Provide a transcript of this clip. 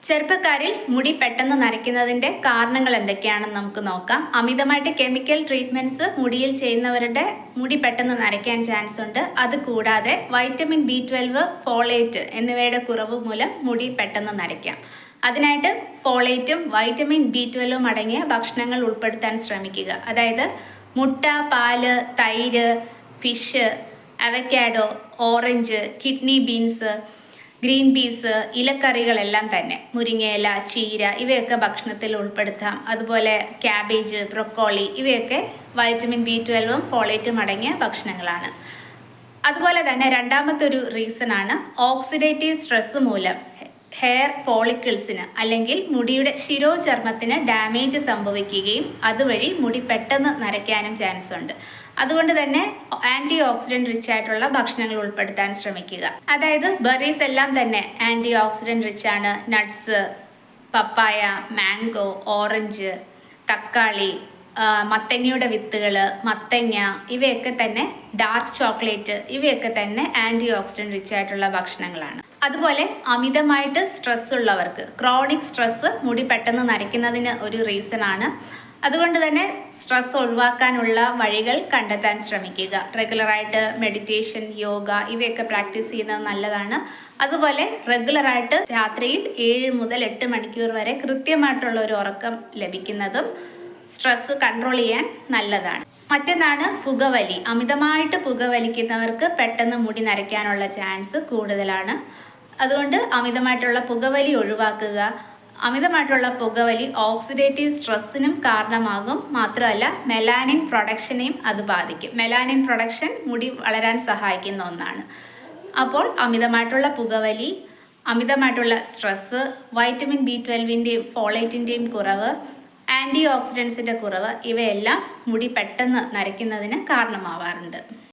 ചെറുപ്പക്കാരിൽ മുടി പെട്ടെന്ന് നരയ്ക്കുന്നതിൻ്റെ കാരണങ്ങൾ എന്തൊക്കെയാണെന്ന് നമുക്ക് നോക്കാം. അമിതമായിട്ട് കെമിക്കൽ ട്രീറ്റ്മെൻറ്റ്സ് മുടിയിൽ ചെയ്യുന്നവരുടെ മുടി പെട്ടെന്ന് നരയ്ക്കാൻ ചാൻസ് ഉണ്ട്. അതുകൂടാതെ വൈറ്റമിൻ B12, ഫോളേറ്റ് എന്നിവയുടെ കുറവ് മൂലം മുടി പെട്ടെന്ന് നരയ്ക്കാം. അതിനായിട്ട് ഫോളേറ്റും വൈറ്റമിൻ B12 അടങ്ങിയ ഭക്ഷണങ്ങൾ ഉൾപ്പെടുത്താൻ ശ്രമിക്കുക. അതായത് മുട്ട, പാല്, തൈര്, fish, avocado, orange, kidney beans, green peas, ഇലക്കറികളെല്ലാം തന്നെ, മുരിങ്ങയില, ചീര ഇവയൊക്കെ ഭക്ഷണത്തിൽ ഉൾപ്പെടുത്താം. അതുപോലെ ക്യാബേജ്, ബ്രൊക്കോളി ഇവയൊക്കെ വൈറ്റമിൻ B12 ഫോളേറ്റും അടങ്ങിയ ഭക്ഷണങ്ങളാണ്. അതുപോലെ തന്നെ രണ്ടാമത്തെ ഒരു റീസണാണ് ഓക്സിഡേറ്റീവ് സ്ട്രെസ് മൂലം ഹെയർ ഫോളിക്കിൾസിന് അല്ലെങ്കിൽ മുടിയുടെ ശിരോചർമ്മത്തിന് ഡാമേജ് സംഭവിക്കുകയും അതുവഴി മുടി പെട്ടെന്ന് നരയ്ക്കാനും ചാൻസ് ഉണ്ട്. അതുകൊണ്ട് തന്നെ ആൻറ്റി ഓക്സിഡൻറ്റ് റിച്ച് ആയിട്ടുള്ള ഭക്ഷണങ്ങൾ ഉൾപ്പെടുത്താൻ ശ്രമിക്കുക. അതായത് ബെറീസ് എല്ലാം തന്നെ ആൻറ്റി ഓക്സിഡൻറ്റ് റിച്ച് ആണ്. നട്ട്സ്, പപ്പായ, മാംഗോ, ഓറഞ്ച്, തക്കാളി, മത്തങ്ങയുടെ വിത്തുകൾ, മത്തങ്ങ ഇവയൊക്കെ തന്നെ, ഡാർക്ക് ചോക്ലേറ്റ് ഇവയൊക്കെ തന്നെ ആൻറ്റി ഓക്സിഡൻറ്റ് റിച്ച് ആയിട്ടുള്ള ഭക്ഷണങ്ങളാണ്. അതുപോലെ അമിതമായിട്ട് സ്ട്രെസ് ഉള്ളവർക്ക് ക്രോണിക് സ്ട്രെസ് മുടി പെട്ടെന്ന് നരയ്ക്കുന്നതിന് ഒരു റീസണാണ്. അതുകൊണ്ട് തന്നെ സ്ട്രെസ് ഒഴിവാക്കാനുള്ള വഴികൾ കണ്ടെത്താൻ ശ്രമിക്കുക. റെഗുലറായിട്ട് മെഡിറ്റേഷൻ, യോഗ ഇവയൊക്കെ പ്രാക്ടീസ് ചെയ്യുന്നത് നല്ലതാണ്. അതുപോലെ റെഗുലറായിട്ട് രാത്രിയിൽ 7 മുതൽ 8 മണിക്കൂർ വരെ കൃത്യമായിട്ടുള്ള ഒരു ഉറക്കം ലഭിക്കുന്നതും സ്ട്രെസ് കൺട്രോൾ ചെയ്യാൻ നല്ലതാണ്. മറ്റൊന്നാണ് പുകവലി. അമിതമായിട്ട് പുകവലിക്കുന്നവർക്ക് പെട്ടെന്ന് മുടി നരയ്ക്കാനുള്ള ചാൻസ് കൂടുതലാണ്. അതുകൊണ്ട് അമിതമായിട്ടുള്ള പുകവലി ഒഴിവാക്കുക. അമിതമായിട്ടുള്ള പുകവലി ഓക്സിഡേറ്റീവ് സ്ട്രെസ്സിനും കാരണമാകും. മാത്രമല്ല മെലാനിൻ പ്രൊഡക്ഷനെയും അത് ബാധിക്കും. മെലാനിൻ പ്രൊഡക്ഷൻ മുടി വളരാൻ സഹായിക്കുന്ന ഒന്നാണ്. അപ്പോൾ അമിതമായിട്ടുള്ള പുകവലി, അമിതമായിട്ടുള്ള സ്ട്രെസ്സ്, വൈറ്റമിൻ B12ൻ്റെയും ഫോളേറ്റിൻ്റെയും കുറവ്, ആൻറ്റി ഓക്സിഡൻസിൻ്റെ കുറവ് ഇവയെല്ലാം മുടി പെട്ടെന്ന് നരയ്ക്കുന്നതിന് കാരണമാവാറുണ്ട്.